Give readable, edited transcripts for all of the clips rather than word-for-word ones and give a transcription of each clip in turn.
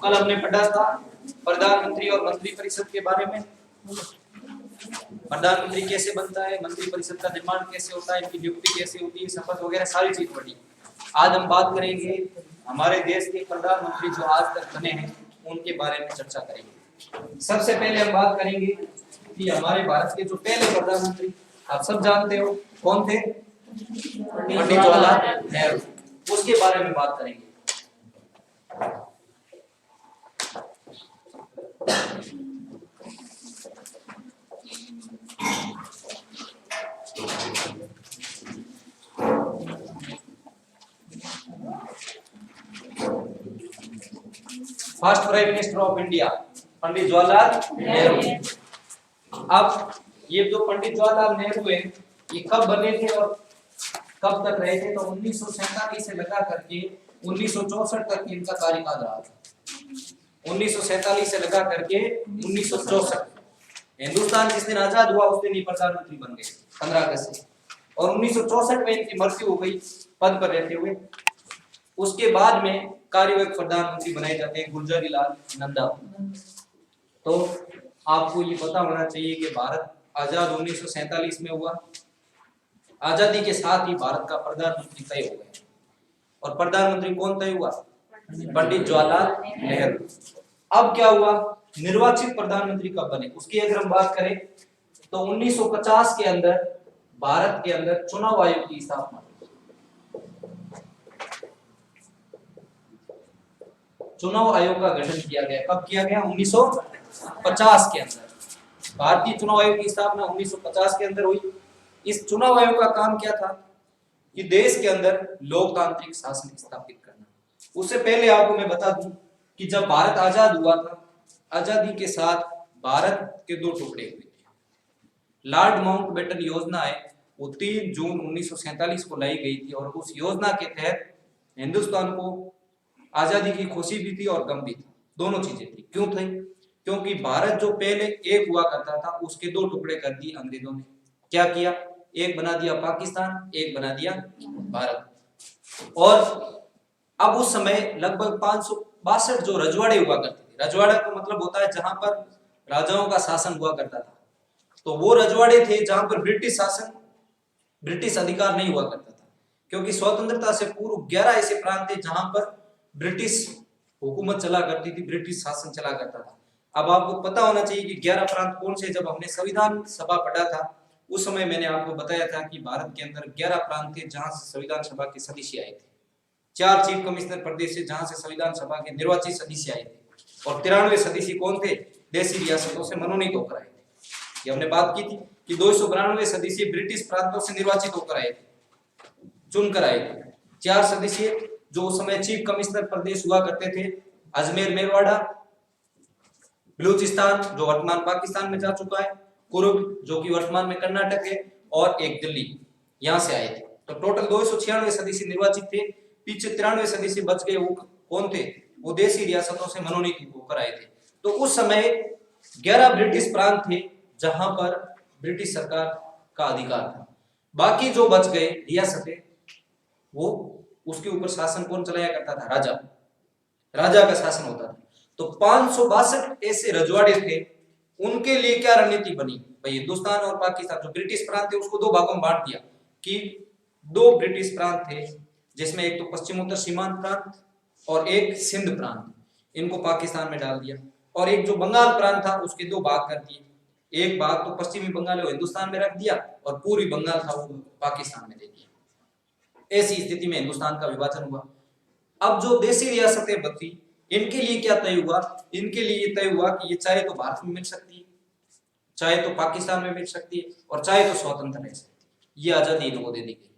कल हमने पढ़ा था प्रधानमंत्री और मंत्री परिषद के बारे में। प्रधानमंत्री कैसे बनता है, मंत्री परिषद का निर्माण कैसे होता है, इनकी नियुक्ति कैसे होती है, शपथ वगैरह सारी चीज पढ़ी। आज हम बात करेंगे हमारे देश के प्रधानमंत्री जो आज तक बने हैं उनके बारे में चर्चा करेंगे। सबसे पहले हम बात करेंगे कि हमारे भारत के जो पहले प्रधानमंत्री आप सब जानते हो कौन थे, पंडित जवाहरलाल नेहरू, उसके बारे में बात करेंगे। First prime minister of India Pandit Jawaharlal Nehru. अब ये जो पंडित जवाहरलाल नेहरू है ये कब बने थे और कब तक रहे थे, तो 1947 से लगा करके 1964 तक इनका कार्यकाल रहा था। 1947 से लगा करके 1964 हिंदुस्तान जिस दिन आजाद हुआ उस दिन ये प्रधानमंत्री बन गए 15 अगस्त से, और 1964 में इनकी मृत्यु हो गई पद पर रहते हुए। उसके बाद में कार्यवाहक प्रधानमंत्री बनाए जाते हैं गुलजारीलाल नंदा। तो आपको ये पता होना चाहिए कि भारत आजाद 1947 में हुआ। आजादी के साथ ही भारत का प्रधानमंत्री तय हो गया, और प्रधानमंत्री कौन तय हुआ? पंडित जवाहरलाल नेहरू। अब क्या हुआ, निर्वाचित प्रधानमंत्री कब बने उसकी अगर हम बात करें तो 1950 के अंदर भारत के अंदर चुनाव आयोग की स्थापना। चुनाव आयोग का गठन किया गया। कब किया गया? 1950 के अंदर। भारतीय चुनाव आयोग की स्थापना 1950 के अंदर हुई। इस चुनाव आयोग का काम क्या था कि देश के अंदर लोकतांत्रिक शासन स्थापित करना। उससे पहले आपको मैं बता दूं कि जब भारत आजाद हुआ था, आजादी के साथ भारत के दो टुकड़े हुए थे। लॉर्ड माउंटबेटन योजना है वो 3 जून 1947 को लाई गई थी, और उस योजना के तहत हिंदुस्तान को आजादी की खुशी भी थी और गम भी था, दोनों चीजें थी। क्यों थी? क्योंकि भारत जो पहले एक हुआ करता था उसके दो टुकड़े कर दिए अंग्रेजों ने। क्या किया? एक बना दिया पाकिस्तान, एक बना दिया भारत। और अब उस समय लगभग 562 जो रजवाड़े हुआ करते थे। रजवाड़ा का मतलब होता है जहां पर राजाओं का शासन हुआ करता था। तो वो रजवाड़े थे जहां पर ब्रिटिश शासन, ब्रिटिश अधिकार नहीं हुआ करता था, क्योंकि स्वतंत्रता से पूर्व 11 ऐसे प्रांत थे जहां पर ब्रिटिश हुकूमत चला करती थी, ब्रिटिश शासन चला करता था। अब आपको पता होना चाहिए कि 11 प्रांत कौन से। जब हमने संविधान सभा पढ़ा था उस समय मैंने आपको बताया था कि भारत के अंदर 11 प्रांत थे जहां से संविधान सभा के सदस्य आए थे। 4 चीफ कमिश्नर प्रदेश से जहां से संविधान सभा के निर्वाचित सदस्य आए थे, और 93 सदस्य कौन थे? देशी रियासतों से मनोनीत होकर आए थे। ये हमने बात की थी कि 292 सदस्य ब्रिटिश प्रांतों से निर्वाचित होकर आए थे, चुनकर आए थे। 4 सदस्य जो उस समय चीफ कमिश्नर प्रदेश हुआ करते थे, अजमेर मेरवाड़ा, बलूचिस्तान जो वर्तमान पाकिस्तान में जा चुका है, कुर्ग जो कि वर्तमान में कर्नाटक है, और एक दिल्ली, यहां से आए थे। तो टोटल 296 सदस्य निर्वाचित थे। पीछे 93 सदस्य बच गए, वो कौन थे? वो देशी रियासतों से मनोनीत होकर आए थे। तो उस समय 11 ब्रिटिश प्रांत थे जहां पर ब्रिटिश सरकार का अधिकार था। बाकी जो बच गए रियासतें, वो उसके ऊपर शासन कौन चलाया करता था? राजा। राजा का शासन होता था। तो 562 ऐसे रजवाड़े थे, उनके लिए क्या रणनीति बनी भाई? हिंदुस्तान और पाकिस्तान जो ब्रिटिश प्रांत थे उसको 2 भागों में बांट दिया कि 2 ब्रिटिश प्रांत थे, जिसमें एक तो पश्चिमोत्तर सीमांत प्रांत और एक सिंध प्रांत, इनको पाकिस्तान में डाल दिया। और एक जो बंगाल प्रांत था उसके 2 भाग कर दिए। एक भाग तो पश्चिमी बंगाल है हिंदुस्तान में रख दिया, और पूर्वी बंगाल था वो पाकिस्तान में दे दिया। ऐसी स्थिति में हिंदुस्तान का विभाजन हुआ। अब जो देशी रियासतें बची, इनके लिए क्या तय हुआ? इनके लिए तय हुआ कि ये चाहे तो भारत में मिल सकती है, चाहे तो पाकिस्तान में मिल सकती है, और चाहे तो स्वतंत्र रह सकती है। ये आजादी इनको दे दी गई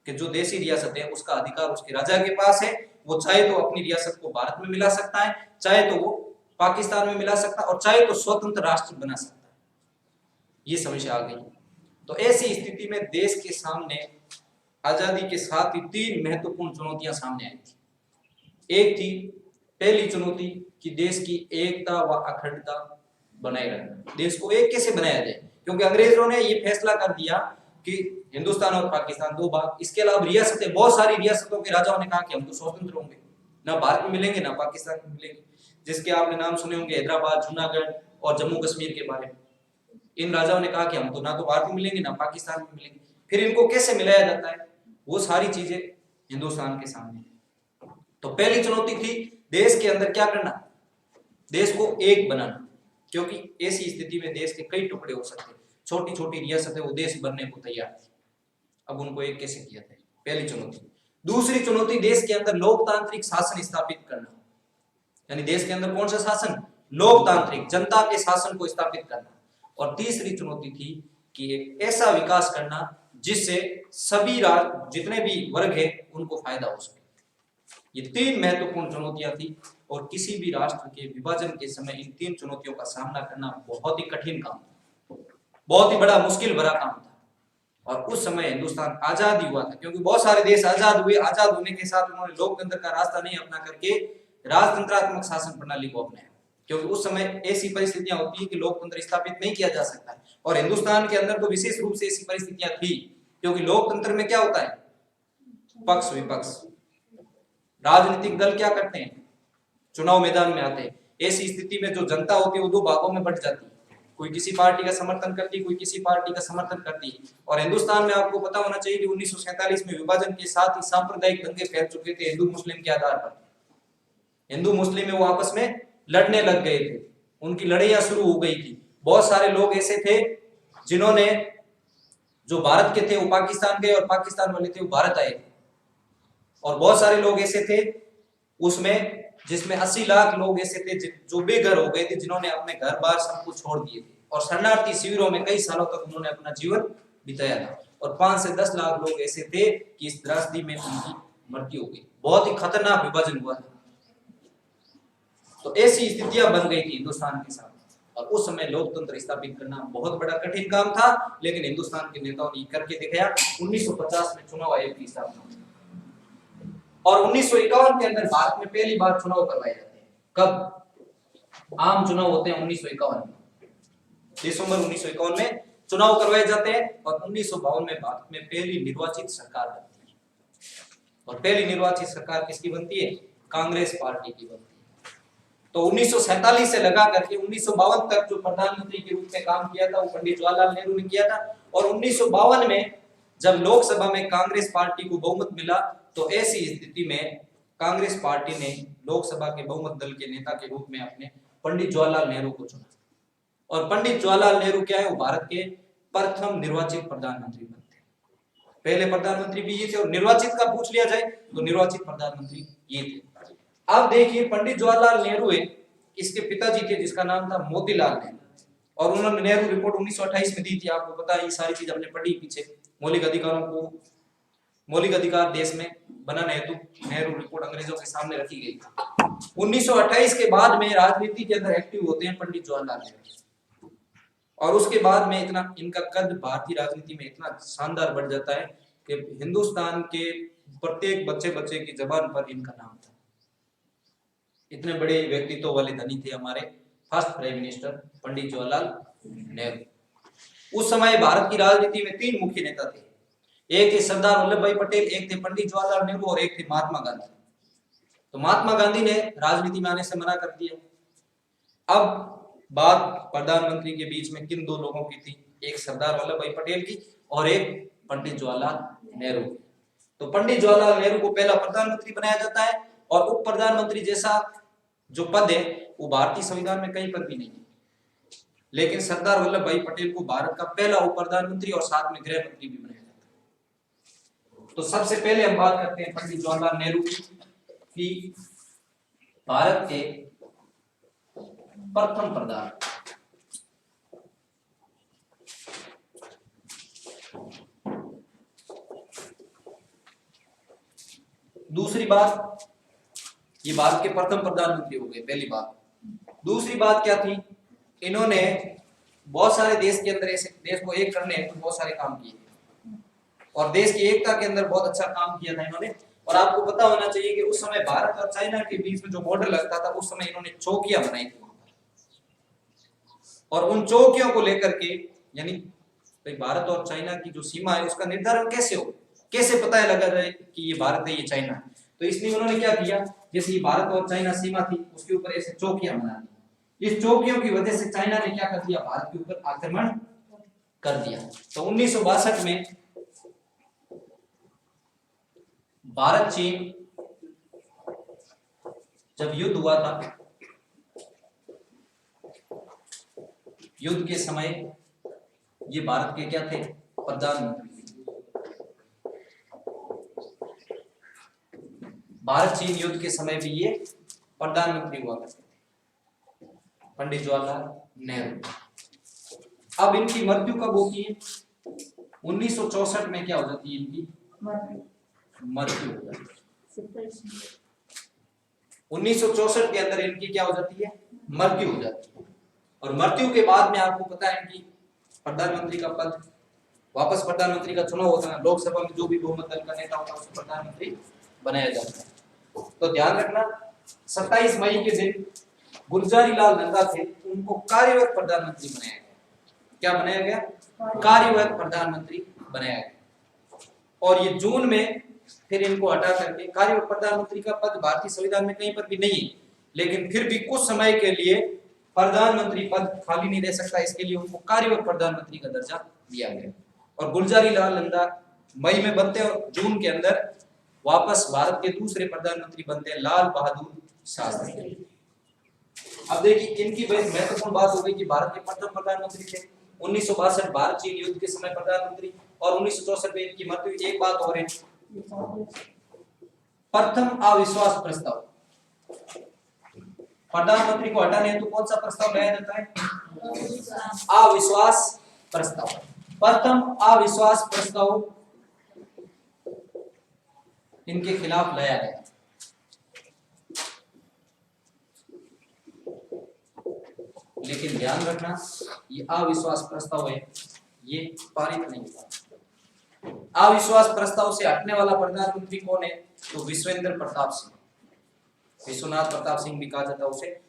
कि जो देशी रियासत है उसका अधिकार उसके राजा के पास है। वो चाहे तो अपनी रियासत को भारत में मिला सकता है, चाहे तो वो पाकिस्तान में मिला सकता है, और चाहे तो स्वतंत्र राष्ट्र बना सकता है। ये समस्या आ गई। तो ऐसी स्थिति में देश के सामने आजादी के साथ ही 3 महत्वपूर्ण चुनौतियां सामने आई थी। एक थी पहली चुनौती कि देश की एकता व अखंडता बनाए रखना। देश को एक कैसे बनाया जाए, क्योंकि अंग्रेजों ने ये फैसला कर दिया कि हिंदुस्तान और पाकिस्तान 2 भाग। इसके अलावा रियासतें, बहुत सारी रियासतों के राजाओं ने कहा कि हम तो स्वतंत्र होंगे, ना भारत में मिलेंगे ना पाकिस्तान में मिलेंगे। जिसके आपने नाम सुने होंगे, हैदराबाद, जूनागढ़ और जम्मू कश्मीर के बारे में। इन राजाओं ने कहा कि हम तो ना तो भारत में मिलेंगे ना पाकिस्तान में मिलेंगे, फिर इनको कैसे मिलाया जाता है, वो सारी चीजें हिंदुस्तान के सामने। तो पहली चुनौती थी देश के अंदर क्या करना, देश को एक बनाना, क्योंकि ऐसी स्थिति में देश के कई टुकड़े हो सकते, छोटी छोटी रियासतें वो देश बनने को तैयार थी, अब उनको एक कैसे किया जाए, पहली चुनौती। दूसरी चुनौती देश के अंदर लोकतांत्रिक शासन स्थापित करना, यानी देश के अंदर कौन सा शासन, लोकतांत्रिक, जनता के शासन को स्थापित करना। और तीसरी चुनौती थी कि एक ऐसा विकास करना जिससे सभी जितने भी वर्ग है उनको फायदा हो सके। ये तीन महत्वपूर्ण चुनौतियां थी और किसी भी राष्ट्र के विभाजन के समय इन तीन चुनौतियों का सामना करना बहुत ही कठिन काम था, बहुत ही बड़ा मुश्किल भरा काम था। और उस समय हिंदुस्तान आजाद हुआ था, क्योंकि बहुत सारे देश आजाद हुए, आजाद होने के साथ उन्होंने लोकतंत्र का रास्ता नहीं अपना करके राजतंत्रात्मक शासन प्रणाली को अपनाया, क्योंकि उस समय ऐसी परिस्थितियां होती है कि लोकतंत्र स्थापित नहीं किया जा सकता है। और हिंदुस्तान के अंदर तो विशेष रूप से ऐसी परिस्थितियां थी, क्योंकि लोकतंत्र में क्या होता है, पक्ष विपक्ष, राजनीतिक दल क्या करते हैं, चुनाव मैदान में आते हैं। ऐसी स्थिति में जो जनता होती है वो दो भागों में बंट जाती है, कोई किसी पार्टी का समर्थन करती है, कोई किसी पार्टी का समर्थन करती है। और हिंदुस्तान में आपको पता होना चाहिए कि 1947 में विभाजन के साथ ही सांप्रदायिक दंगे फैल चुके थे हिंदू मुस्लिम के आधार पर। हिंदू मुस्लिम में वो आपस में लड़ने लग गए थे, उनकी लड़ाइयां शुरू हो गई थी। बहुत सारे लोग ऐसे थे जिन्होंने, जो भारत के थे वो पाकिस्तान गए और पाकिस्तान वाले थे वो भारत आए, और बहुत सारे लोग ऐसे थे उसमें जिसमें 80 लाख लोग ऐसे थे जो बेघर हो गए थे, जिन्होंने अपने घर बार सब कुछ छोड़ दिए थे और शरणार्थी शिविरों में कई सालों तक उन्होंने अपना जीवन बिताया था। और 5 से 10 लाख लोग ऐसे थे कि इस त्रासदी में उनकी मृत्यु हो गई। बहुत ही खतरनाक विभाजन हुआ था। तो ऐसी स्थितियां बन गई थी हिंदुस्तान के साथ, और उस समय लोकतंत्र स्थापित करना बहुत बड़ा कठिन काम था, लेकिन हिंदुस्तान के नेताओं ने करके दिखाया। 1950 में चुनाव आयोग की स्थापना और 1951 के अंदर भारत में पहली बार चुनाव करवाए जाते हैं। कब आम चुनाव होते हैं? 1951 में, दिसंबर 1951 में चुनाव करवाए जाते हैं। और 1952 में भारत में पहली निर्वाचित सरकार बनती है। और पहली निर्वाचित सरकार किसकी बनती है? कांग्रेस पार्टी की बनती है। तो 1947 से लगा करके 1952 तक जो प्रधानमंत्री के रूप में काम किया था वो पंडित जवाहरलाल नेहरू ने किया था। और 1952 में जब लोकसभा में कांग्रेस पार्टी को बहुमत मिला, तो ऐसी स्थिति में कांग्रेस पार्टी ने लोकसभा के बहुमत दल के नेता के रूप में अपने पंडित जवाहरलाल नेहरू को चुना। और पंडित जवाहरलाल नेहरू क्या है? वो भारत के प्रथम निर्वाचित प्रधानमंत्री बनते हैं। पहले प्रधानमंत्री भी ये थे, और निर्वाचित का पूछ लिया जाए तो निर्वाचित प्रधानमंत्री ये थे। अब देखिए, पंडित जवाहरलाल नेहरू इसके पिताजी थे जिसका नाम था मोतीलाल नेहरू, और उन्होंने नेहरू रिपोर्ट 1928 में दी थी। आपको पता है, ये सारी चीज हमने पढ़ी पीछे। मौलिक अधिकारों को, मौलिक अधिकार देश में बनाने हेतु नेहरू रिपोर्ट अंग्रेजों के सामने रखी गई थी। 1928 के बाद में राजनीति के अंदर एक्टिव होते हैं पंडित जवाहरलाल नेहरू, और उसके बाद में इतना इनका कद भारतीय राजनीति में इतना शानदार बढ़ जाता है कि हिंदुस्तान के प्रत्येक बच्चे बच्चे की जबान पर इनका नाम था। इतने बड़े व्यक्तित्व वाले धनी थे हमारे फर्स्ट प्राइम मिनिस्टर पंडित जवाहरलाल नेहरू। उस समय भारत की राजनीति में 3 मुख्य नेता थे। एक थे सरदार वल्लभ भाई पटेल, एक थे पंडित जवाहरलाल नेहरू और एक थे महात्मा गांधी। तो महात्मा गांधी ने राजनीति में आने से मना कर दिया। अब बात प्रधानमंत्री के बीच में किन 2 लोगों की थी? एक सरदार वल्लभ भाई पटेल की और एक पंडित जवाहरलाल नेहरू। तो पंडित जवाहरलाल नेहरू को पहला प्रधानमंत्री बनाया जाता है, और उप प्रधानमंत्री जैसा जो पद है वो भारतीय संविधान में कहीं पर भी नहीं है। लेकिन सरदार वल्लभ भाई पटेल को भारत का पहला उप प्रधानमंत्री और साथ में गृह मंत्री भी बनाया जाता है। तो सबसे पहले हम बात करते हैं पंडित जवाहरलाल नेहरू की, भारत के प्रथम प्रधान। दूसरी बात, ये भारत के प्रथम प्रधानमंत्री हो गए, पहली बात। दूसरी बात क्या थी? इन्होंने बहुत सारे देश के अंदर ऐसे देश को एक करने तो बहुत सारे काम किए और देश की एकता के अंदर बहुत अच्छा काम किया था इन्होंने। और आपको पता होना चाहिए कि उस समय भारत और चाइना के बीच में जो बॉर्डर लगता था, उस समय इन्होंने चौकियां बनाई थी, और उन चौकियों को लेकर के, यानी भारत और चाइना की जो सीमा है उसका निर्धारण कैसे हो, कैसे पता लगा जाए कि ये भारत है ये चाइना है? तो इसलिए उन्होंने क्या किया, जैसे ये भारत और चाइना सीमा थी उसके ऊपर ऐसे चौकियां बना दी। इस चौकियों की वजह से चाइना ने क्या कर दिया, भारत के ऊपर आक्रमण कर दिया। तो 1962 में भारत चीन जब युद्ध हुआ था, युद्ध के समय ये भारत के क्या थे, प्रधानमंत्री। भारत चीन युद्ध के समय भी ये प्रधानमंत्री हुआ करते थे, पंडित जवाहरलाल नेहरू। अब इनकी मृत्यु कब होती है, 1964 में क्या हो जाती है, इनकी मृत्यु हो जाती है। 1964 के अंदर इनकी क्या हो जाती है, मृत्यु हो जाती है। और मृत्यु के बाद में आपको पता है कि प्रधानमंत्री का पद वापस, प्रधानमंत्री का चुनाव होता है, लोकसभा में जो भी बहुमत दल का नेता होता है उसको प्रधानमंत्री बनाया जाता है। तो ध्यान रखना 27 मई के दिन गुलजारी लाल नंदा थे, उनको कार्यवाहक प्रधानमंत्री बनाया गया। क्या बनाया गया, कार्यवाहक प्रधानमंत्री बनाया गया। और ये जून में फिर इनको हटा करके, कार्यवाहक प्रधानमंत्री का पद भारतीय संविधान में कहीं पर भी नहीं है, लेकिन फिर भी कुछ समय के लिए प्रधानमंत्री पद खाली नहीं रह सकता, इसके लिए उनको कार्यवाहक प्रधानमंत्री का दर्जा दिया गया। और गुलजारी लाल नंदा मई में बनते हैं और जून के अंदर वापस भारत के दूसरे प्रधानमंत्री बनते हैं, लाल बहादुर शास्त्री। अब देखिए इनकी महत्वपूर्ण बात हो गई कि भारत के प्रथम प्रधानमंत्री थे। 1962 भारत चीन युद्ध के समय प्रधानमंत्री, और 1964 में इनकी मृत्यु। एक बात और है, प्रथम अविश्वास प्रस्ताव, प्रधानमंत्री को हटाने हेतु कौन सा प्रस्ताव लाया जाता है, अविश्वास प्रस्ताव। प्रथम अविश्वास प्रस्ताव इनके खिलाफ लाया गया। लेकिन ध्यान रखना ये अविश्वास प्रस्ताव है, ये पारित नहीं हुआ। अविश्वास प्रस्ताव से हटने वाला प्रधानमंत्री कौन है, तो विश्वेंद्र प्रताप सिंह, विश्वनाथ प्रताप सिंह भी कहा जाता है उसे।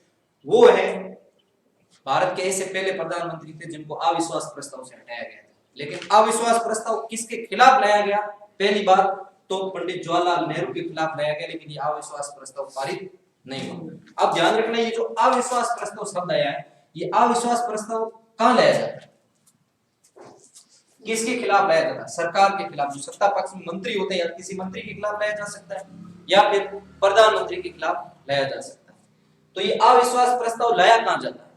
वो है भारत के ऐसे पहले प्रधानमंत्री थे जिनको अविश्वास प्रस्ताव से हटाया गया था। लेकिन अविश्वास प्रस्ताव किसके खिलाफ लाया गया, पहली बार तो पंडित जवाहरलाल नेहरू के खिलाफ लाया गया, लेकिन ये अविश्वास प्रस्ताव पारित नहीं हुआ। अब ध्यान रखना ये जो अविश्वास प्रस्ताव शब्द आया है, ये अविश्वास प्रस्ताव कहां लाया जाता है, किसके खिलाफ लाया जाता है, सरकार के खिलाफ। जो सत्ता पक्ष में मंत्री होते हैं या किसी मंत्री के खिलाफ लाया जा सकता है, या फिर प्रधानमंत्री के खिलाफ लाया जा सकता है। तो ये अविश्वास प्रस्ताव लाया कहां जाता है,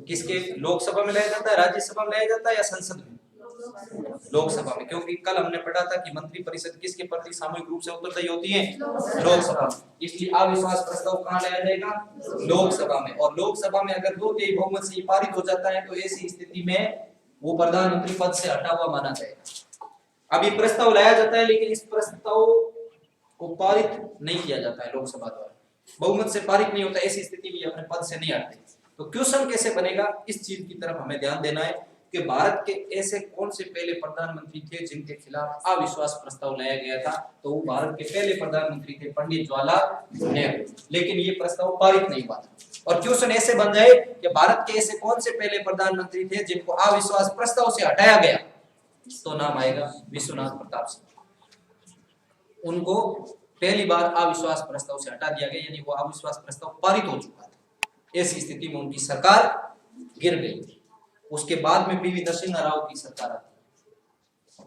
किसके, लोकसभा में लाया जाता है, राज्यसभा में लाया जाता है, या संसद में, लोकसभा में। क्योंकि कल हमने पढ़ा था कि मंत्री परिषद किसके प्रति सामूहिक रूप से उत्तरदायी होती है, लोकसभा में। इसलिए अविश्वास प्रस्ताव कहां लाया जाएगा, लोकसभा में। और लोकसभा में अगर 2/3 बहुमत से पारित हो जाता है तो ऐसी स्थिति में वो प्रधानमंत्री पद से हटा हुआ माना जाएगा। अब ये प्रस्ताव लाया जाता है, लेकिन इस प्रस्ताव को पारित नहीं किया जाता है लोकसभा द्वारा, बहुमत से पारित नहीं होता, ऐसी स्थिति में अपने पद से नहीं हटते। तो क्वेश्चन कैसे बनेगा, इस चीज की तरफ हमें ध्यान देना है कि भारत के ऐसे कौन से पहले प्रधानमंत्री थे जिनके खिलाफ अविश्वास प्रस्ताव लाया गया था। तो वो भारत के पहले प्रधानमंत्री थे पंडित जवाहरलाल नेहरू, लेकिन ये प्रस्ताव पारित नहीं हुआ था। और क्वेश्चन ऐसे बन जाए कि भारत के ऐसे कौन से पहले प्रधानमंत्री थे जिनको अविश्वास प्रस्ताव से हटाया गया, तो नाम आएगा विश्वनाथ प्रताप सिंह। उनको पहली बार अविश्वास प्रस्ताव से हटा दिया गया, यानी वो अविश्वास प्रस्ताव पारित हो चुका था। ऐसी स्थिति में उनकी सरकार गिर गई। उसके बाद में पीवी नरसिम्हा राव की सरकार आती,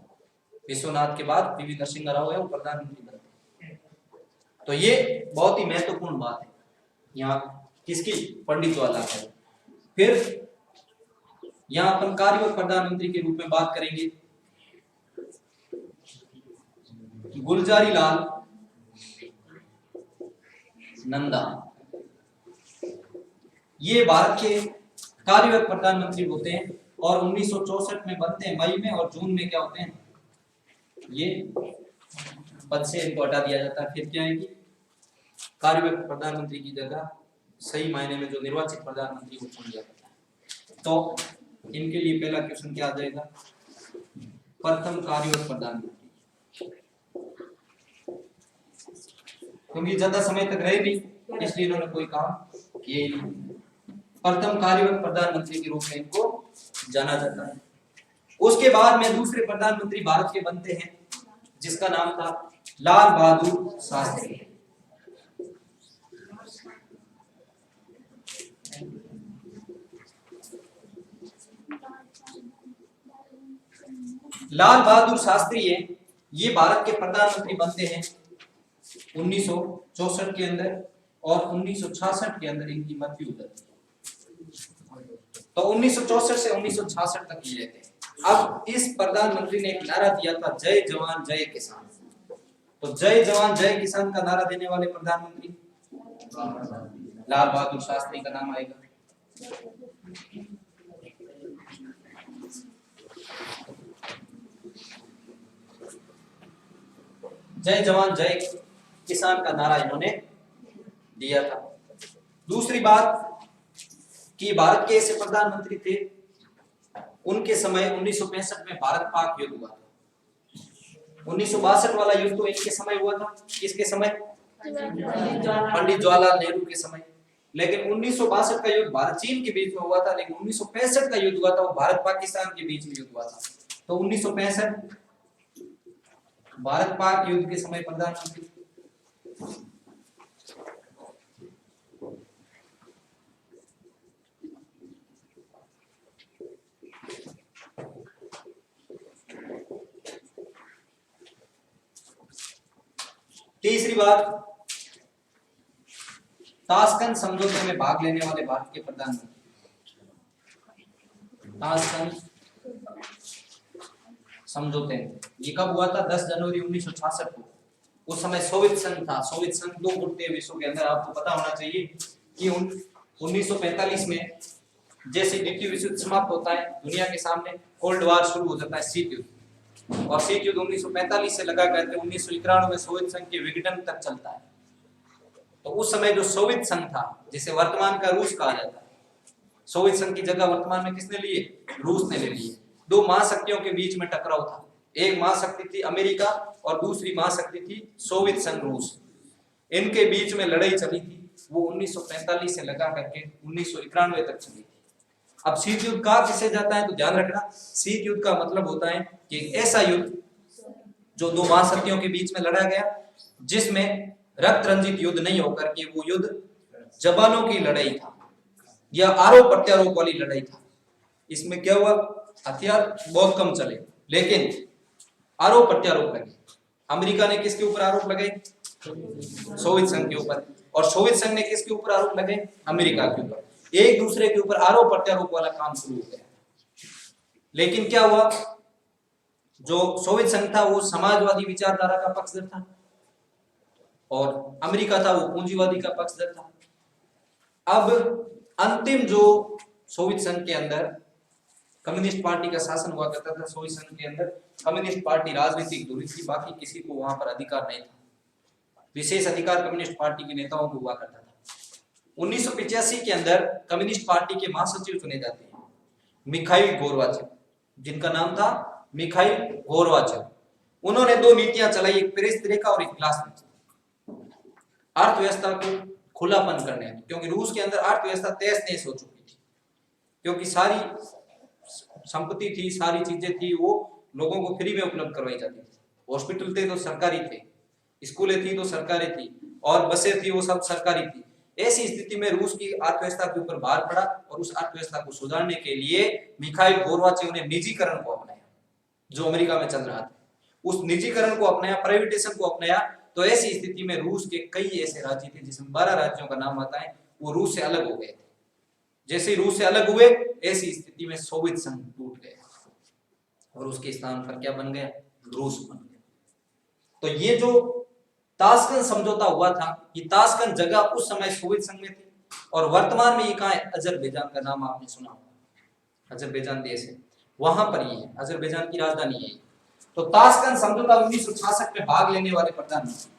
विश्वनाथ के बाद पीवी नरसिम्हा राव है वो प्रधानमंत्री बनते हैं। तो ये बहुत ही महत्वपूर्ण बात है यहाँ किसकी, पंडित जवाहरलाल नेहरू। फिर यहाँ अपन कार्यवाहक प्रधानमंत्री के रूप में बात करेंगे गुलजारी लाल नंदा। ये भारत के कार्यवाहक प्रधानमंत्री होते हैं और 1964 में बनते हैं मई में, और जून में क्या होते हैं, ये पद से इनको हटा दिया जाता है। फिर क्या है कि कार्यवाहक प्रधानमंत्री की जगह सही मायने में जो निर्वाचित प्रधानमंत्री वो चुन जाता है। तो इनके लिए पहला क्वेश्चन क्या आ जाएगा, प्रथम कार्यवाहक प्रधानमंत्री, क्योंकि ज्यादा समय तक रहे नहीं इसलिए इन्होंने कोई काम किए नहीं। प्रथम कार्यवाहक प्रधानमंत्री के रूप में इनको जाना जाता है। उसके बाद में दूसरे प्रधानमंत्री भारत के बनते हैं जिसका नाम था लाल बहादुर शास्त्री। लाल बहादुर शास्त्री है, ये भारत के प्रधानमंत्री बनते हैं 1964 के अंदर और 1966 के अंदर इनकी मृत्यु हो जाती है। तो 1964 से 1966 तक ये रहते हैं। अब इस प्रधानमंत्री ने एक नारा दिया था, जय जवान जय किसान। तो जय जवान जय किसान का नारा देने वाले प्रधानमंत्री लाल बहादुर शास्त्री का नाम आएगा। जय जवान जय किसान का नारा इन्होंने दिया था। दूसरी बात कि भारत के ऐसे प्रधानमंत्री थे, उनके समय 1965 में भारत पाक युद्ध हुआ था। 1962 वाला युद्ध तो इनके समय हुआ था। किसके समय? पंडित जवाहरलाल नेहरू के समय। लेकिन 1962 का युद्ध भारत चीन के बीच में हुआ था, लेकिन 1965 का युद्ध हुआ था वो भारत पाकिस्तान के बीच में युद्ध हुआ था। तो 1965 भारत पाक युद्ध के समय प्रधानमंत्री। तीसरी बात, ताशकंद समझौते में भाग लेने वाले भारत के प्रधानमंत्री। ताशकंद समझौते ये कब हुआ था? 10 जनवरी 1966 को। उस समय सोवियत संघ था। सोवियत संघ दो गुट थे विश्व के अंदर। आपको पता होना चाहिए कि 1945 में जैसे द्वितीय विश्व युद्ध समाप्त होता है, दुनिया के सामने कोल्ड वार शुरू हो जाता है, शीत युद्ध। और शीत युद्ध 1945 से लगा करके 1991 में सोवियत संघ के विघटन तक चलता है। तो उस समय जो सोवियत संघ था, जिसे वर्तमान का रूस कहा जाता है, सोवियत संघ की जगह वर्तमान में किसने लिए? रूस ने ले ली। दो महाशक्तियों के बीच में टकराव था। एक महाशक्ति थी अमेरिका और दूसरी महाशक्ति थी सोवियत संघ रूस। इनके बीच में लड़ाई चली थी, वो 1945 से लगा करके 1991 तक चली थी। अब शीत युद्ध कहा किसे जाता है तो ध्यान रखना, शीत युद्ध का मतलब होता है कि ऐसा युद्ध जो दो महाशक्तियों के बीच में लड़ा गया, जिसमें रक्त रंजित युद्ध नहीं होकर के वो युद्ध जवानों की लड़ाई था या आरोप प्रत्यारोप वाली लड़ाई था। इसमें क्या हुआ? हथियार बहुत कम चले, लेकिन आरोप प्रत्यारोप लगे। अमेरिका ने किसके ऊपर आरोप लगाए? सोवियत संघ के ऊपर। और सोवियत संघ ने किसके ऊपर आरोप लगाए? अमेरिका के ऊपर। एक दूसरे के ऊपर आरोप प्रत्यारोप वाला काम शुरू हो गया। लेकिन क्या हुआ? जो सोवियत संघ था वो समाजवादी विचारधारा का पक्षधर था और अमेरिका था वो पूंजीवादी का पक्षधर था। अब अंतिम जो सोवियत संघ के अंदर कम्युनिस्ट पार्टी का शासन हुआ करता था, सोवियत संघ के अंदर कम्युनिस्ट पार्टी राजनीतिक धुरी थी, बाकी किसी को वहां पर अधिकार नहीं था। विशेष अधिकार कम्युनिस्ट पार्टी के नेताओं को हुआ करता था। 1985 के अंदर कम्युनिस्ट पार्टी के महासचिव चुने जाते हैं मिखाइल गोरबाचेव, जिनका नाम था मिखाइल गोरबाचेव। उन्होंने दो नीतियां चलाई, एक पेरेस्ट्रोइका और एक ग्लासnost। अर्थव्यवस्था को खुलापन करने, क्योंकि रूस के अंदर अर्थव्यवस्था तहस नहस हो चुकी थी, क्योंकि सारी संपत्ति थी, सारी चीजें थी, वो लोगों को फ्री में उपलब्ध करवाई जाती थी। हॉस्पिटल थे तो सरकारी थे, स्कूलें थी तो सरकारी थी, और बसें थी वो सब सरकारी थी। ऐसी स्थिति में रूस की अर्थव्यवस्था के ऊपर भार पड़ा और उस अर्थव्यवस्था को सुधारने के लिए मिखाइल गोरबाचेव ने निजीकरण को अपनाया, जो अमेरिका में चल रहा था। उस निजीकरण को अपनाया, प्राइवेटाइजेशन को अपनाया। तो ऐसी स्थिति में रूस के कई ऐसे राज्य थे जिसमें 12 राज्यों का नाम आता है, वो रूस से अलग हो गए थे। जैसे ही रूस से अलग हुए, ऐसी स्थिति में सोवियत संघ टूट गया और उसके स्थान पर क्या बन गया? रूस बन गया। तो ये जो ताशकंद समझौता हुआ था, ये ताशकंद जगह उस समय सोवियत संघ में थी और वर्तमान में ये कहां है? अजरबैजान का नाम आपने सुना होगा, अजरबैजान देश है, वहां पर ये है, अजरबैजान की राजधानी है। तो ताशकंद समझौता 1966 में भाग लेने वाले प्रधानमंत्री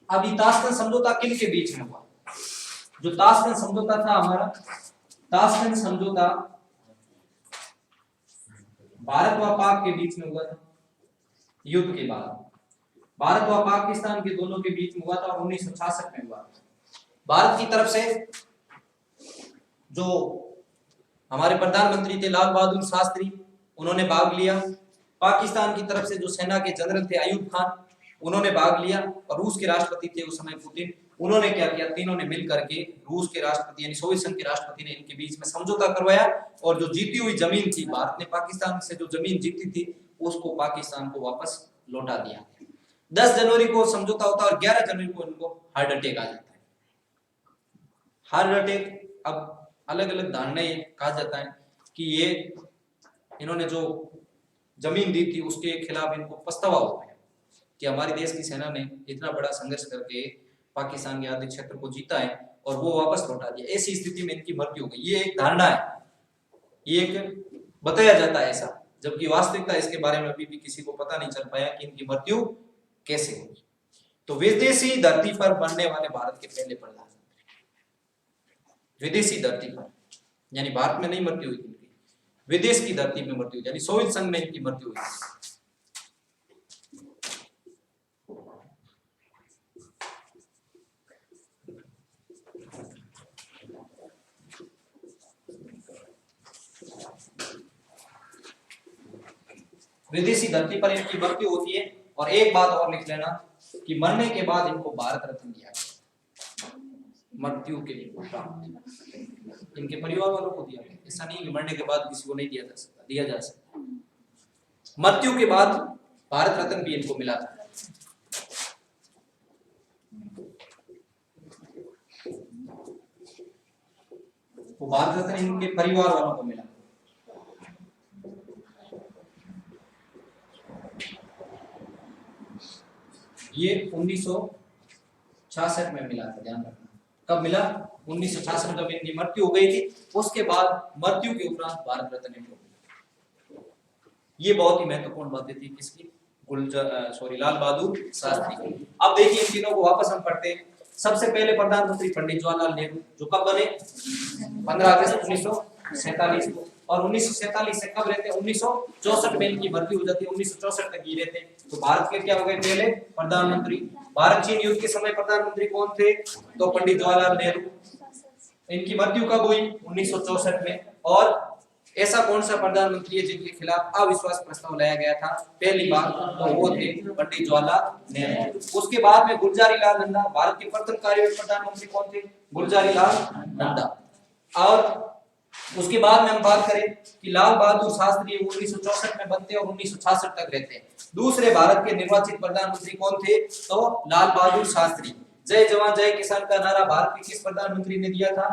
अभी ताशकंद समझौता किन के बीच में हुआ? जो ताशकंद समझौता था हमारा, ताशकंद समझौता भारत व पाक के बीच में हुआ था युद्ध के बाद। भारत व पाकिस्तान के दोनों के बीच में हुआ था और 1966 में हुआ। भारत की तरफ से जो हमारे प्रधानमंत्री थे लाल बहादुर शास्त्री, उन्होंने भाग लिया। पाकिस्तान की तरफ से जो सेना के जनरल थे अयूब खान, उन्होंने भाग लिया। और रूस के राष्ट्रपति थे उस समय पुतिन, उन्होंने क्या किया, तीनों ने मिल करके रूस के राष्ट्रपति यानी सोवियत संघ के राष्ट्रपति ने इनके बीच में समझौता करवाया और जो जीती हुई जमीन थी, भारत ने पाकिस्तान से जो जमीन जीती थी उसको पाकिस्तान को वापस लौटा दिया। 10 जनवरी को समझौता होता है और 11 जनवरी को इनको हार्ट अटैक आ जाता है। हार्ट अटैक, अब अलग अलग धारणाएं कहा जाता है कि ये इन्होंने जो जमीन दी थी उसके खिलाफ इनको पछतावा हुआ है कि हमारे देश की सेना ने इतना बड़ा संघर्ष करके पाकिस्तान के आधे क्षेत्र को जीता है और वो वापस लौटा दिया। ऐसी स्थिति में इनकी मृत्यु हो गई। ये एक धारणा है, ये एक बताया जाता है ऐसा, जबकि वास्तविकता इसके बारे में अभी भी किसी को पता नहीं चल पाया कि इनकी मृत्यु कैसे हुई। तो विदेशी धरती पर बनने वाले भारत के पहले प्रधानमंत्री, विदेशी धरती पर, यानी भारत में नहीं मृत्यु हुई इनकी, विदेश की धरती में मृत्यु हुई, यानी सोवियत संघ में इनकी मृत्यु हुई। विदेशी धरती पर इनकी मृत्यु होती है। और एक बात और लिख लेना कि मरने के बाद इनको भारत रत्न दिया गया, मृत्यु के उपरांत इनके परिवार वालों को दिया गया। ऐसा नहीं कि मरने के बाद किसी को नहीं दिया जा सकता, दिया जा सकता। मृत्यु के बाद भारत रत्न भी इनको मिला था। वो भारत रत्न इनके परिवार वालों को मिला। ये 1966 में मिला था, ध्यान रखना। कब मिला? 1966 में, जब इनकी मृत्यु हो गई थी। उसके बाद मृत्यु के उपरांत भारत रत्न इनको मिला। ये बहुत ही महत्वपूर्ण बातें थी किसकी? लाल बहादुर शास्त्री की। अब देखिए इन तीनों को वापस हम पढ़ते हैं। सबसे पहले प्रधानमंत्री पंडित जवाहरलाल नेहरू, जो कब बने? 15 अगस्त 1947 को। और 1947 से कब रहते हैं? 1964 में इनकी मृत्यु हो जाती है। 1964 तक ही रहते हैं। तो भारत के क्या हो गए पहले प्रधानमंत्री? भारत चीन युद्ध के समय प्रधानमंत्री कौन थे? तो पंडित जवाहरलाल नेहरू। इनकी मृत्यु कब हुई? 1964 में। और ऐसा कौन सा प्रधानमंत्री है जिनके खिलाफ अविश्वास प्रस्ताव लाया गया था पहली बार? तो वो थे पंडित जवाहरलाल नेहरू। उसके बाद में गुलजारी लाल नंदा, भारत के प्रथम कार्यकारी प्रधानमंत्री कौन थे? गुलजारी लाल नंदा। और उसके बाद में हम बात करें कि लाल बहादुर शास्त्री 1964 में बनते और 1966 तक रहते हैं। दूसरे भारत के निर्वाचित प्रधानमंत्री कौन थे? तो लाल बहादुर शास्त्री। जय जवान जय किसान का नारा भारत के किस प्रधानमंत्री ने दिया था?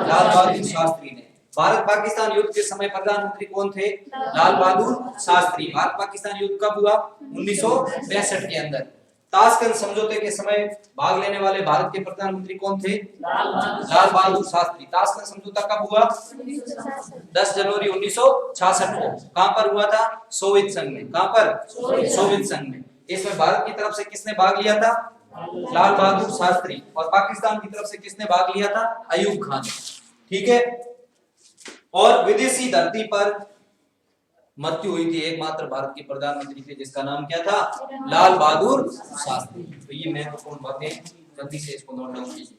लाल बहादुर शास्त्री ने। भारत पाकिस्तान युद्ध के समय प्रधानमंत्री कौन थे? लाल बहादुर शास्त्री। भारत पाकिस्तान युद्ध कब हुआ? 1965 के अंदर। ताशकंद समझौते के समय भाग लेने वाले भारत के प्रधानमंत्री कौन थे? लाल बहादुर शास्त्री। ताशकंद समझौता कब हुआ? 10 जनवरी 1966 को। कहां पर हुआ था? सोवियत संघ में। कहां पर? सोवियत संघ में। इसमें भारत की तरफ से किसने भाग लिया था? लाल बहादुर शास्त्री। और पाकिस्तान की तरफ से किसने भाग लिया था? अयूब खान। ठीक है। और विदेशी धरती पर मृत्यु हुई थी एकमात्र भारत के प्रधानमंत्री थे जिसका नाम क्या था? लाल बहादुर शास्त्री। तो ये महत्वपूर्ण बातें, जल्दी से इसको नोट डाउन कीजिए।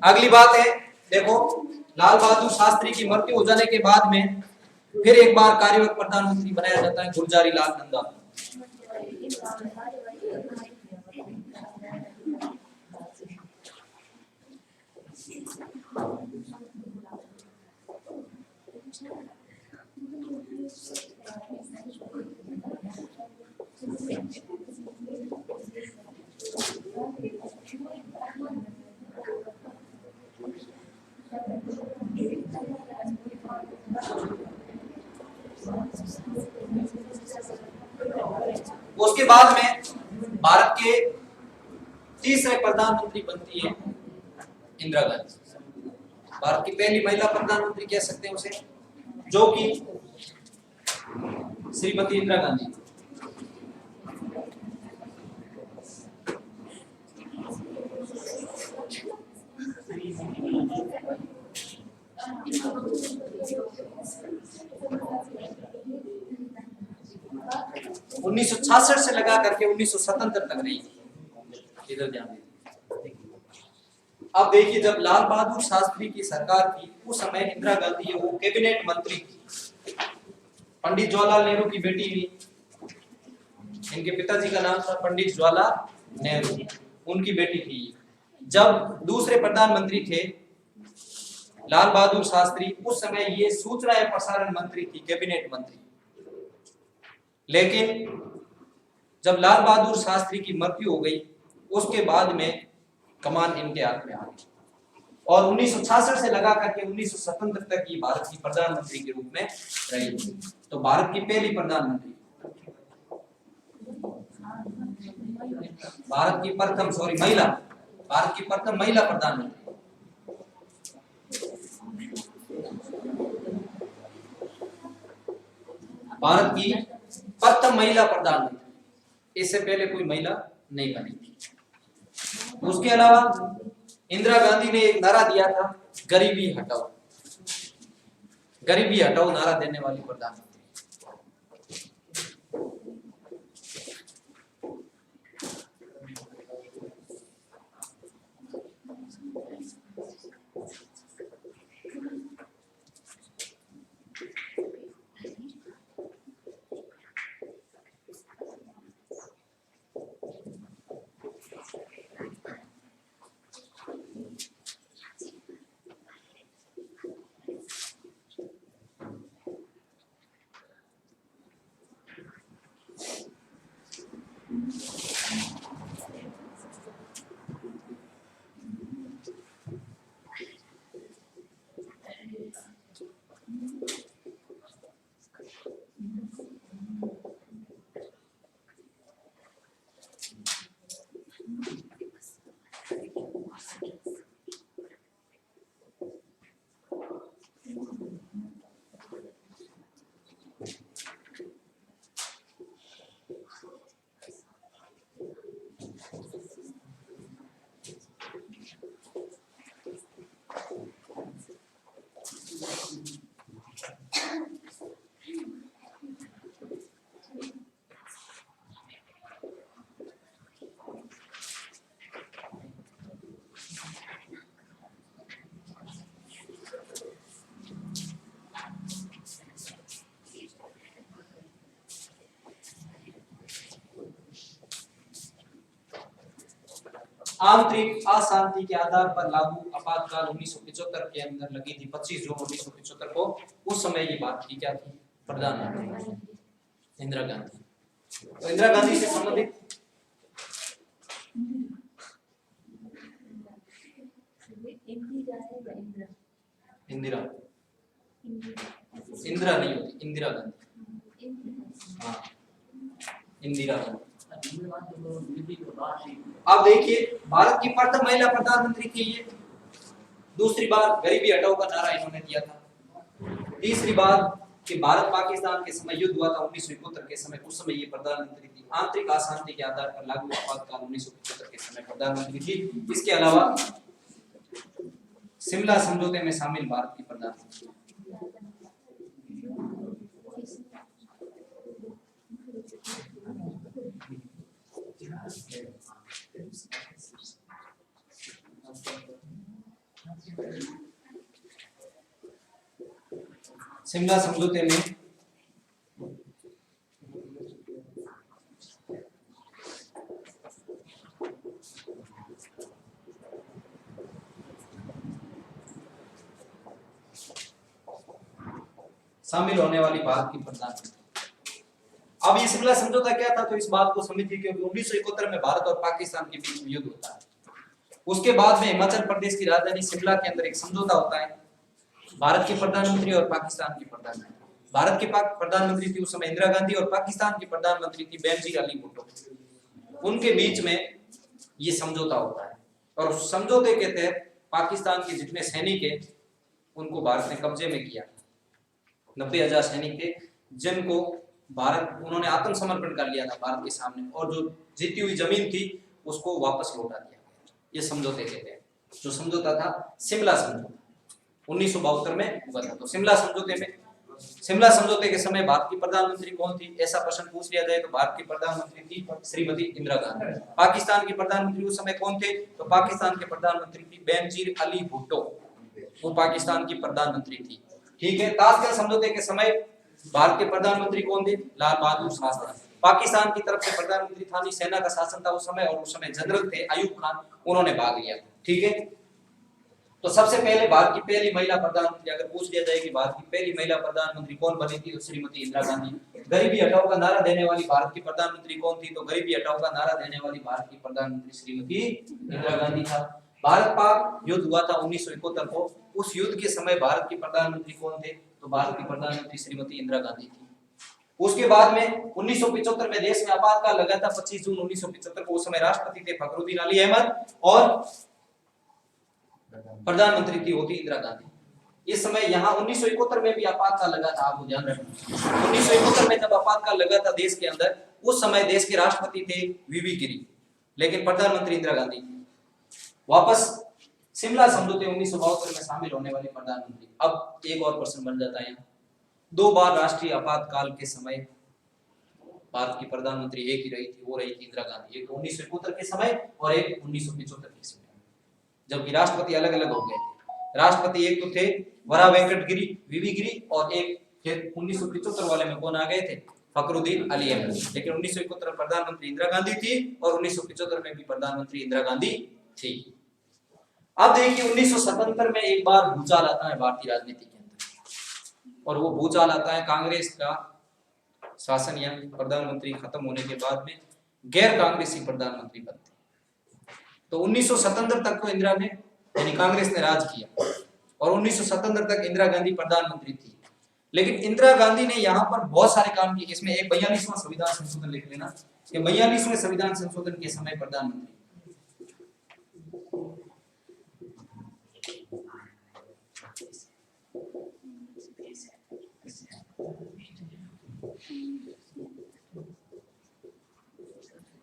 अगली बात है, देखो, लाल बहादुर शास्त्री की मृत्यु हो जाने के बाद में फिर एक बार कार्यवाहक प्रधानमंत्री बनाया जाता है गुलजारी लाल नंदा। उसके बाद में भारत के तीसरे प्रधानमंत्री बनती है इंदिरा गांधी। भारत की पहली महिला प्रधानमंत्री कह सकते हैं उसे, जो कि श्रीमती इंदिरा गांधी। 1966 से लगा करके 1977 तक रही। इधर ध्यान दीजिए। अब देखिए, जब लाल बहादुर शास्त्री की सरकार थी उस समय इंदिरा गांधी वो कैबिनेट मंत्री थी। पंडित जवाहरलाल नेहरू की बेटी हुई, इनके पिताजी का नाम था पंडित जवाहरलाल नेहरू, उनकी बेटी थी। जब दूसरे प्रधानमंत्री थे लाल बहादुर शास्त्री, उस समय ये सूचना एवं प्रसारण मंत्री थी, कैबिनेट मंत्री। लेकिन जब लाल बहादुर शास्त्री की मृत्यु हो गई उसके बाद में कमान इनके हाथ में आ गई और 1966 से लगा करके 1977 तक ये भारत की प्रधानमंत्री के रूप में रही। तो भारत की पहली प्रधानमंत्री, भारत की प्रथम महिला, भारत की प्रथम महिला प्रधानमंत्री। भारत की प्रथम महिला प्रधानमंत्री, इससे पहले कोई महिला नहीं बनी थी। उसके अलावा इंदिरा गांधी ने एक नारा दिया था, गरीबी हटाओ, गरीबी हटाओ नारा देने वाली प्रधानमंत्री। आंतरिक अशांति के आधार पर लागू आपातकाल 1975 के अंदर लगी थी, 25 जून 1975 को। उस समय ये बात की क्या थी, प्रधानमंत्री इंदिरा गांधी। तो इंदिरा गांधी से संबंधित इंदिरा इंदिरा नहीं होती, इंदिरा गांधी, हाँ इंदिरा गांधी। अब देखिए, भारत की प्रथम महिला प्रधानमंत्री थी ये। दूसरी बार गरीबी हटाओ का नारा इन्होंने दिया था। तीसरी बार कि भारत पाकिस्तान के समय युद्ध हुआ था 1971 के समय, उस समय ये प्रधानमंत्री थी। आंतरिक अशांति के आधार पर लागू आपातकाल 1975 के समय प्रधानमंत्री थी। इसके अलावा शिमला समझौते में शामिल भारत की प्रधानमंत्री। शिमला समझौते में शामिल होने वाली भारत की प्रधानमंत्री। अब ये शिमला समझौता क्या था, तो इस बात को समझिए, क्योंकि 1971 में भारत और पाकिस्तान के बीच में युद्ध होता है। उसके बाद में हिमाचल प्रदेश की राजधानी शिमला के अंदर एक समझौता होता है, भारत की प्रधानमंत्री और पाकिस्तान की प्रधानमंत्री। भारत की प्रधानमंत्री थी उस समय इंदिरा गांधी और पाकिस्तान की प्रधानमंत्री थी बेनजीर अली भुट्टो। उनके बीच में ये समझौता होता है और उस समझौते के तहत पाकिस्तान के जितने सैनिक है उनको भारत ने कब्जे में किया। 90,000 सैनिक थे जिनको भारत, उन्होंने आत्मसमर्पण कर लिया था भारत के सामने, और जो जीती हुई जमीन थी उसको वापस लौटा दिया। ये समझौते के तहत जो समझौता था, शिमला समझौता। 1972 में हुआ था। तो शिमला समझौते के समय भारत की प्रधानमंत्री कौन थी, ऐसा प्रश्न पूछ लिया जाए तो भारत की प्रधानमंत्री थी श्रीमती इंदिरा गांधी। पाकिस्तान की प्रधानमंत्री उस समय कौन थे, तो पाकिस्तान के प्रधानमंत्री थी बेनजीर अली भुट्टो, वो पाकिस्तान की प्रधानमंत्री थी। ठीक है। ताशकंद समझौते के समय भारत के प्रधानमंत्री कौन थे, लाल बहादुर शास्त्री। पाकिस्तान की तरफ से प्रधानमंत्री था नहीं, सेना का शासन था उस समय, और उस समय जनरल थे अयूब खान, उन्होंने भाग लिया। ठीक है। तो सबसे पहले भारत की पहली महिला प्रधानमंत्री अगर पूछ लिया जाए कि भारत की पहली महिला प्रधानमंत्री कौन बनी थी, तो श्रीमती इंदिरा गांधी। गरीबी हटाओ का नारा देने वाली भारत की प्रधानमंत्री कौन थी, तो गरीबी हटाओ का नारा देने वाली भारत की प्रधानमंत्री श्रीमती इंदिरा गांधी था। भारत पाक युद्ध हुआ था 1971 को, उस युद्ध के समय भारत की प्रधानमंत्री कौन थे, तो भारत की प्रधानमंत्री श्रीमती इंदिरा गांधी थी। उसके बाद में 1975 में देश में आपातकाल लगा था 25 जून 1975 को, उस समय राष्ट्रपति थे फखरुद्दीन अली अहमद और प्रधानमंत्री थी होती इंदिरा गांधी। इस समय यहाँ 1971 में भी आपातकाल लगा था, आपको ध्यान रखना। 1971 में जब आपातकाल लगा था देश के अंदर, उस समय देश के राष्ट्रपति थे वीवी गिरी, लेकिन प्रधानमंत्री इंदिरा गांधी थी। वापस शिमला समझौते 1972 में शामिल होने वाली प्रधानमंत्री। अब एक और प्रश्न बन जाता है, 2 बार राष्ट्रीय आपातकाल के समय भारत की प्रधानमंत्री एक ही रही थी, वो रही थी इंदिरा गांधी। एक 1971 के समय और एक 1975 के समय, जबकि राष्ट्रपति अलग अलग हो गए थे। राष्ट्रपति एक तो थे वरा वेंकट गिरी, वीवी गिरी, और एक फिर 1975 वाले में कौन आ गए थे, फखरुद्दीन अली अहमद। लेकिन 1971 प्रधानमंत्री इंदिरा गांधी थी और 1975 में भी प्रधानमंत्री इंदिरा गांधी थी। अब देखिए 1977 में एक बार भूचाल आता है भारतीय राजनीति के अंदर, और वो भूचाल आता है कांग्रेस का शासन या प्रधानमंत्री खत्म होने के बाद में गैर कांग्रेसी प्रधानमंत्री बनते। तो 1977 तक तो इंदिरा ने यानी कांग्रेस ने राज किया और 1977 तक इंदिरा गांधी प्रधानमंत्री थी। लेकिन इंदिरा गांधी ने यहाँ पर बहुत सारे काम किए। इसमें एक 42वां संविधान संशोधन लिख लेना, कि 42वें संविधान संशोधन के समय प्रधानमंत्री।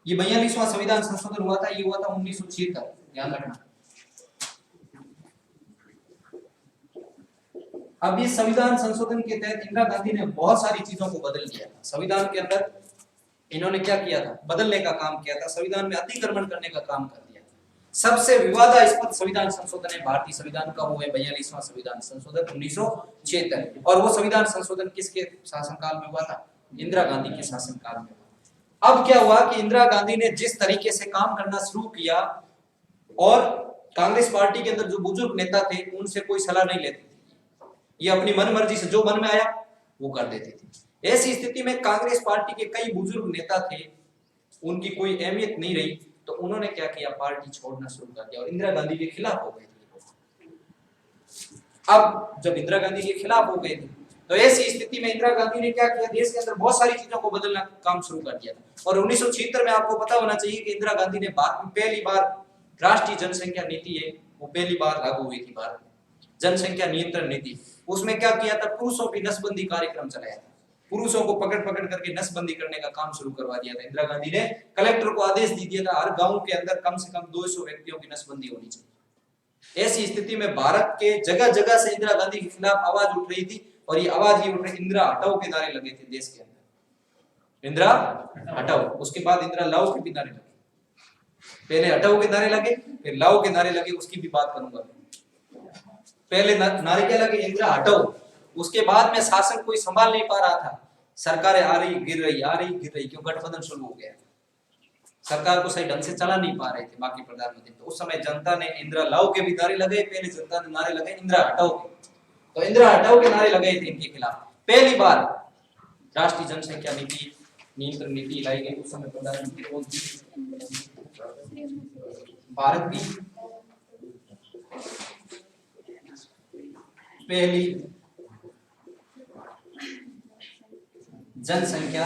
ये 42वां संविधान संशोधन हुआ था, ये हुआ था 1976, ध्यान रखना। अब इस संविधान संशोधन के तहत इंदिरा गांधी ने बहुत सारी चीजों को बदल दिया था। संविधान के अंदर इन्होंने क्या किया था, बदलने का काम किया था, संविधान में अतिक्रमण करने का काम कर दिया। सबसे विवादास्पद संविधान संशोधन है भारतीय संविधान का, वो है 42वां संविधान संशोधन 1976। और वो संविधान संशोधन किसके शासनकाल में हुआ था, इंदिरा गांधी के शासनकाल में। अब क्या हुआ कि इंदिरा गांधी ने जिस तरीके से काम करना शुरू किया, और कांग्रेस पार्टी के अंदर जो बुजुर्ग नेता थे उनसे कोई सलाह नहीं लेते थे, ये अपनी मनमर्जी से जो मन में आया वो कर देते थे। ऐसी स्थिति में कांग्रेस पार्टी के कई बुजुर्ग नेता थे, उनकी कोई अहमियत नहीं रही, तो उन्होंने क्या किया, पार्टी छोड़ना शुरू कर दिया और इंदिरा गांधी के खिलाफ हो गए थे। अब जब इंदिरा गांधी के खिलाफ हो गए थे, तो ऐसी स्थिति में इंदिरा गांधी ने क्या किया, देश के अंदर बहुत सारी चीजों को बदलना काम शुरू कर दिया था। और 1976 में आपको पता होना चाहिए कि इंदिरा गांधी ने भारत में पहली बार राष्ट्रीय जनसंख्या नीति है वो पहली बार लागू हुई थी भारत में, जनसंख्या नियंत्रण नीति। उसमें क्या किया था, पुरुषों की नसबंदी कार्यक्रम चलाया था, पुरुषों को पकड़ पकड़ करके नसबंदी करने का काम शुरू करवा दिया था। इंदिरा गांधी ने कलेक्टर को आदेश दे दिया था हर गांव के अंदर कम से कम 200 व्यक्तियों की नसबंदी होनी चाहिए। ऐसी स्थिति में भारत के जगह जगह से इंदिरा गांधी के खिलाफ आवाज उठ रही थी, और ये आवाज ये उठ रही, इंदिरा हटाओ के नारे लगे थे देश के अंदर, इंदिरा हटाओ। उसके बाद इंदिरा लाओ के भी नारे लगे, पहले हटाओ के नारे लगे, फिर लाओ के नारे लगे, उसकी भी बात करूंगा। पहले नारे क्या लगे, इंदिरा हटाओ। उसके बाद में शासन कोई संभाल नहीं पा रहा था, सरकारें आ रही गिर रही, आ रही गिर रही, क्यों, गठबंधन शुरू हो गया, सरकार को सही ढंग से चला नहीं पा रहे थे बाकी प्रधानमंत्री। तो उस समय जनता ने इंदिरा लाओ के भी नारे लगे, पहले जनता ने नारे लगे इंदिरा हटाओ के, तो इंदिरा हटाओ के नारे लगाए थे इनके खिलाफ। पहली बार राष्ट्रीय जनसंख्या नीति नियंत्रण नीति लाई गई। उस समय प्रधानमंत्री कौन थी, भारत की पहली जनसंख्या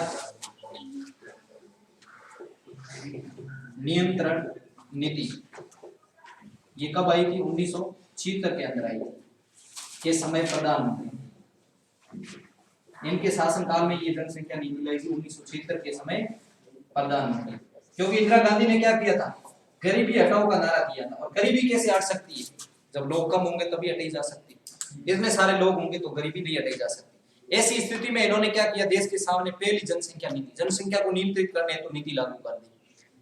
नियंत्रण नीति। ये कब आई थी, 1976 के अंदर आई थी, के समय प्रधानमंत्री। इनके शासनकाल में ये जनसंख्या नीति लाई थी 1976 के समय प्रधानमंत्री। क्योंकि इंदिरा गांधी ने क्या किया था, गरीबी हटाओ का नारा दिया था। और गरीबी कैसे हट सकती है, जब लोग कम होंगे तभी हटाई जा सकती है। इतने सारे लोग होंगे तो गरीबी नहीं हटाई जा सकती। ऐसी स्थिति में इन्होंने क्या किया, देश के सामने पहली जनसंख्या नीति, जनसंख्या को नियंत्रित करने हेतु नीति लागू कर दी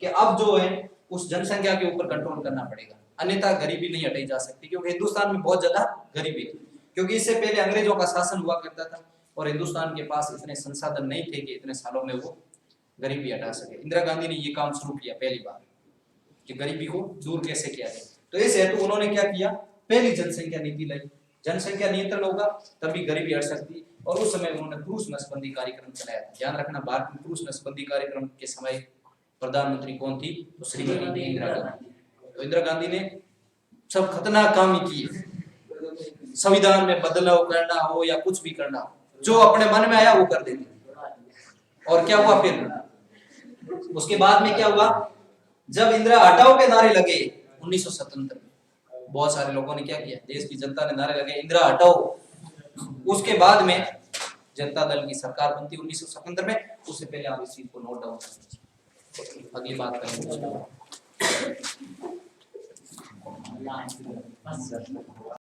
कि अब जो है उस जनसंख्या के ऊपर कंट्रोल करना पड़ेगा, अन्यथा गरीबी नहीं हटाई जा सकती। क्योंकि हिंदुस्तान में बहुत ज्यादा गरीबी थी, क्योंकि इससे पहले अंग्रेजों का शासन हुआ करता था और हिंदुस्तान के पास इतने संसाधन नहीं थे कि इतने सालों में वो गरीबी हटा सके। इंदिरा गांधी ने ये काम शुरू किया पहली बार कि गरीबी को दूर कैसे किया जाए। तो इस हेतु उन्होंने क्या किया, पहली जनसंख्या नीति लाई। जनसंख्या नियंत्रण होगा तभी गरीबी हट सकती। और उस समय उन्होंने पुरुष नसबंदी कार्यक्रम चलाया था। ध्यान रखना, भारत में पुरुष नसबंदी कार्यक्रम के समय प्रधानमंत्री कौन थी, तो श्रीमती इंदिरा गांधी। तो इंदिरा गांधी ने सब खतरनाक काम ही किए, संविधान में बदलाव करना हो या कुछ भी करना हो, जो अपने मन में आया वो कर देती थी। और क्या हुआ फिर उसके बाद में क्या हुआ, जब इंदिरा हटाओ के नारे लगे 1977 में, बहुत सारे लोगों ने क्या किया, देश की जनता ने नारे लगे इंदिरा हटाओ। उसके बाद में जनता दल की सरकार बनती 1977 में। उससे पहले आप इस चीज को नोट डाउन कर लीजिए, अगली बात करेंगे।